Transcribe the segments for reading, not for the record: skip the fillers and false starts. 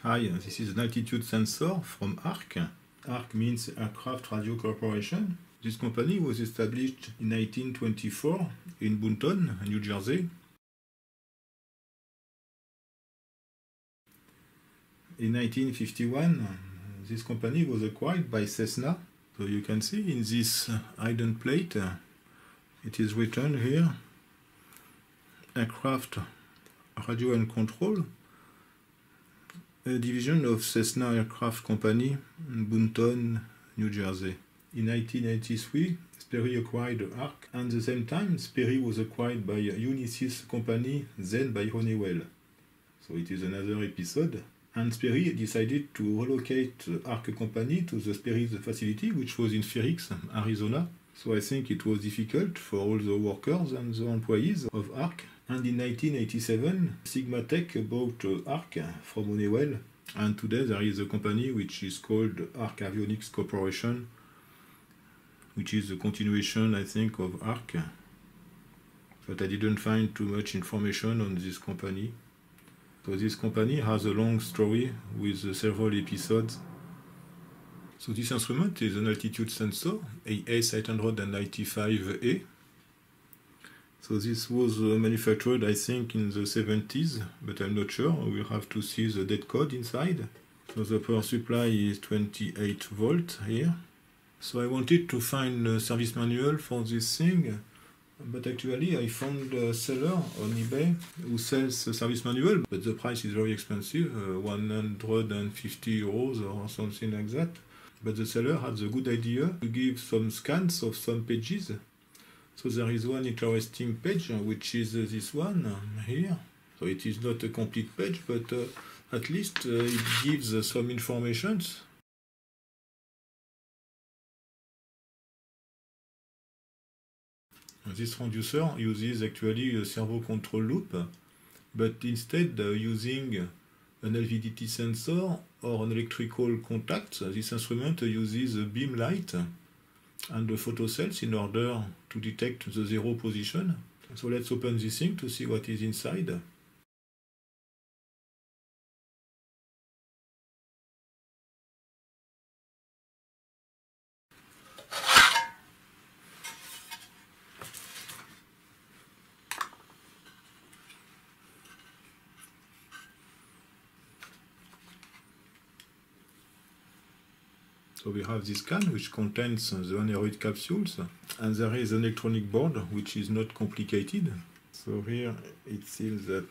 Hi, this is an altitude sensor from ARC. ARC means Aircraft Radio Corporation. This company was established in 1924 in Boonton, New Jersey. In 1951, this company was acquired by Cessna. So you can see in this hidden plate, it is written here, Aircraft Radio and Control, a division of Cessna Aircraft Company in Boonton, New Jersey. In 1983, Sperry acquired ARC, and at the same time, Sperry was acquired by Unisys Company, then by Honeywell. So it is another episode. And Sperry decided to relocate the ARC company to the Sperry's facility, which was in Phoenix, Arizona. So I think it was difficult for all the workers and the employees of ARC. And in 1987, Sigmatech bought ARC from Honeywell. And today there is a company which is called ARC Avionics Corporation, which is a continuation, I think, of ARC. But I didn't find too much information on this company. So this company has a long story with several episodes. So this instrument is an altitude sensor, AS895A. So this was manufactured, I think, in the 70s, but I'm not sure. We'll have to see the date code inside. So the power supply is 28 volt here. So I wanted to find a service manual for this thing, but actually I found a seller on eBay who sells a service manual, but the price is very expensive, 150 euros or something like that. But the seller had the good idea to give some scans of some pages. So there is one interesting page, which is this one here. So it is not a complete page, but at least it gives some information. This transducer uses actually a servo control loop, but instead using an LVDT sensor or an electrical contact, this instrument uses a beam light and the photocells in order to detect the zero position. So let's open this thing to see what is inside. So we have this can which contains the aneroid capsules, and there is an electronic board which is not complicated. So here it seems that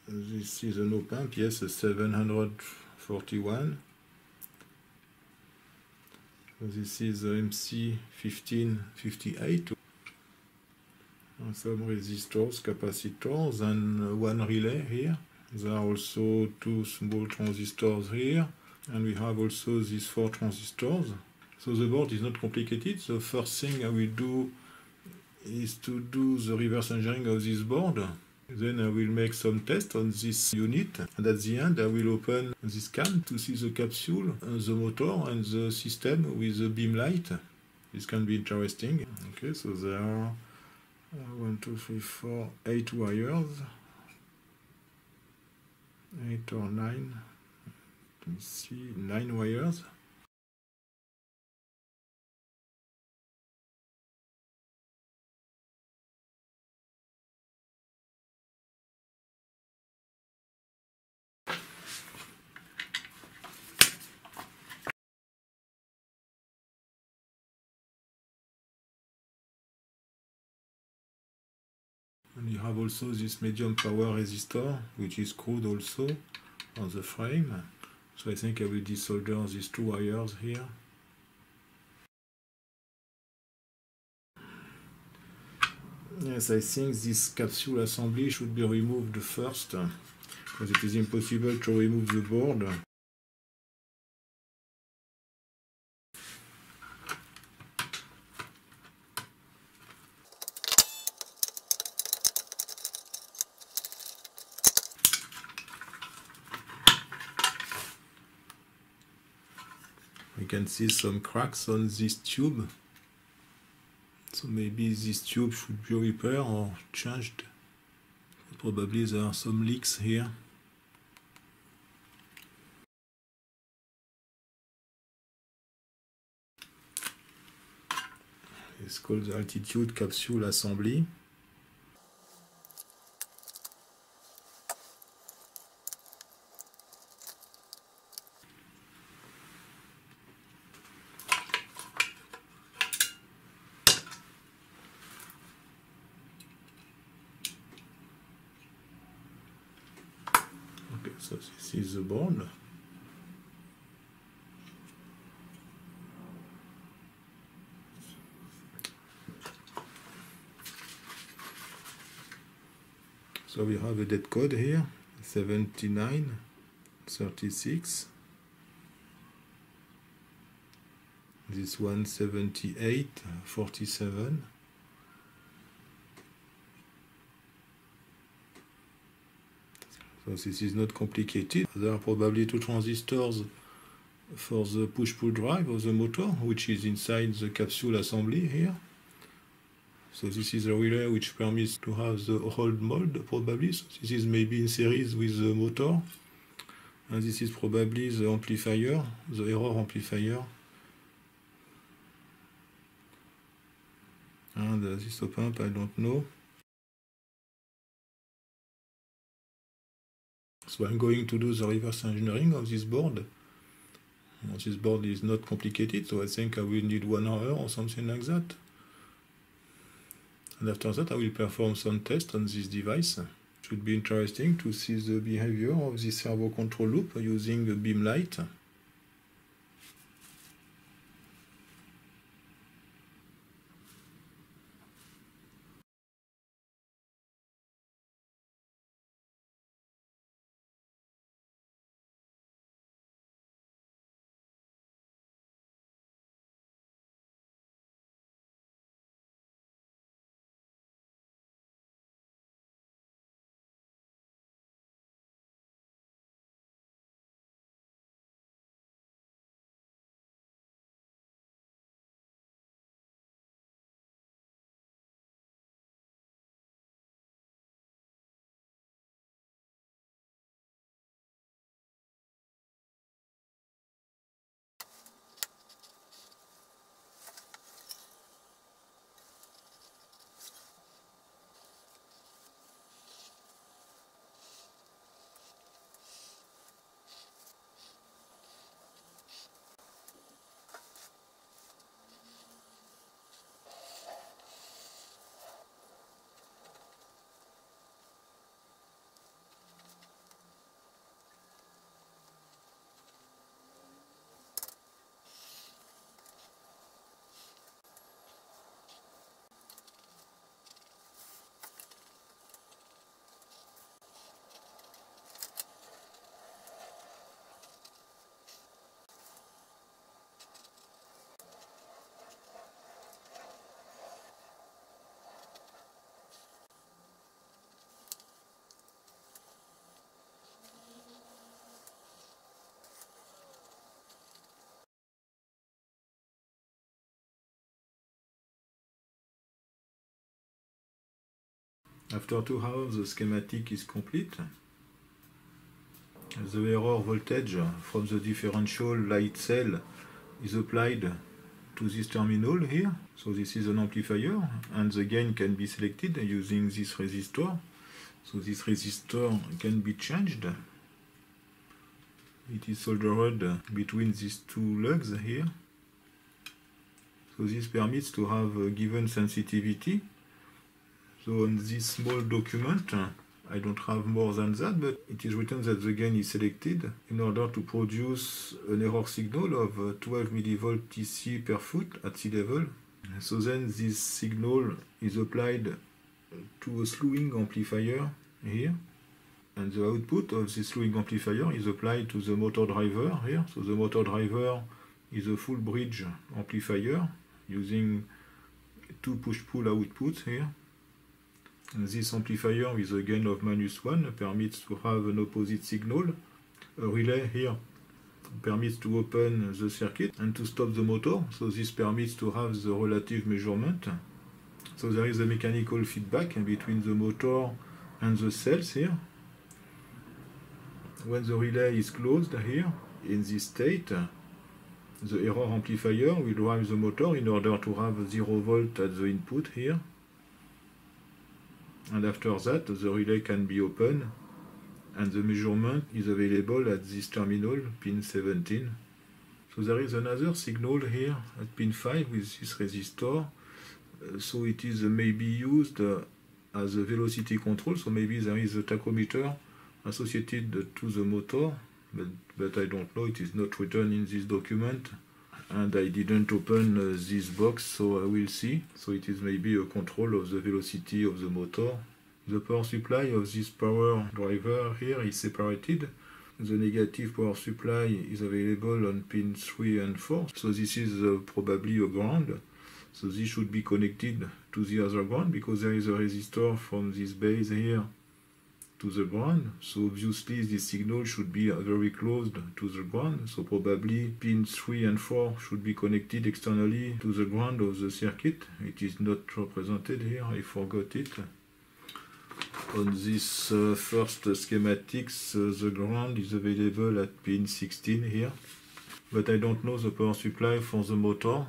this is an open PS741. So this is MC1558. And some resistors, capacitors, and one relay here. There are also two small transistors here. And we have also these 4 transistors. So the board is not complicated. The first thing I will do is to do the reverse engineering of this board. Then I will make some tests on this unit. And at the end I will open this can to see the capsule, the motor and the system with the beam light. This can be interesting. Okay, so there are 1, 2, 3, 4, 8 wires. 8 or 9. You see 9 wires. And you have also this medium power resistor, which is screwed also on the frame. So I think I will desolder these 2 wires here. Yes, I think this capsule assembly should be removed first, because it is impossible to remove the board. You can see some cracks on this tube. So maybe this tube should be repaired or changed. Probably there are some leaks here. It's called the altitude capsule assembly. Okay, so this is the board. So we have a dead code here, 7936. This one 7847. So this is not complicated. There are probably two transistors for the push-pull drive of the motor, which is inside the capsule assembly here. So this is a relay which permits to have the hold mode probably. So this is maybe in series with the motor. And this is probably the amplifier, the error amplifier. And this op-amp, I don't know. So I'm going to do the reverse engineering of this board. This board is not complicated, so I think I will need 1 hour or something like that. And after that I will perform some tests on this device. It should be interesting to see the behavior of this servo control loop using a beam light. After 2 hours, the schematic is complete. The error voltage from the differential light cell is applied to this terminal here. So this is an amplifier, and the gain can be selected using this resistor. So this resistor can be changed. It is soldered between these two lugs here. So this permits to have a given sensitivity. So on this small document, I don't have more than that, but it is written that the gain is selected in order to produce an error signal of 12 mV TC per foot at sea level. So then this signal is applied to a slewing amplifier here, and the output of this slewing amplifier is applied to the motor driver here. So the motor driver is a full bridge amplifier using 2 push-pull outputs here. And this amplifier with a gain of -1 permits to have an opposite signal. A relay here permits to open the circuit and to stop the motor. So this permits to have the relative measurement. So there is a mechanical feedback between the motor and the cells here. When the relay is closed here, in this state, The error amplifier will drive the motor in order to have 0 volt at the input here. And after that, the relay can be opened and the measurement is available at this terminal, pin 17. So there is another signal here at pin 5 with this resistor. So it is maybe used as a velocity control, so maybe there is a tachometer associated to the motor, but I don't know, it is not written in this document, and I didn't open this box, so I will see. So it is maybe a control of the velocity of the motor. The power supply of this power driver here is separated. The negative power supply is available on pin 3 and 4, so this is probably a ground. So this should be connected to the other ground because there is a resistor from this base here to the ground. So obviously this signal should be very close to the ground. So probably pin 3 and 4 should be connected externally to the ground of the circuit. It is not represented here, I forgot it. On this first schematics, the ground is available at pin 16 here. But I don't know the power supply for the motor.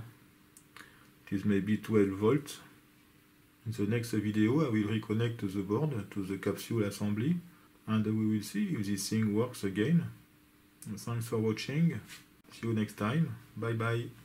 It is maybe 12 volts. In the next video I will reconnect the board to the capsule assembly and we will see if this thing works again. Thanks for watching. See you next time. Bye bye.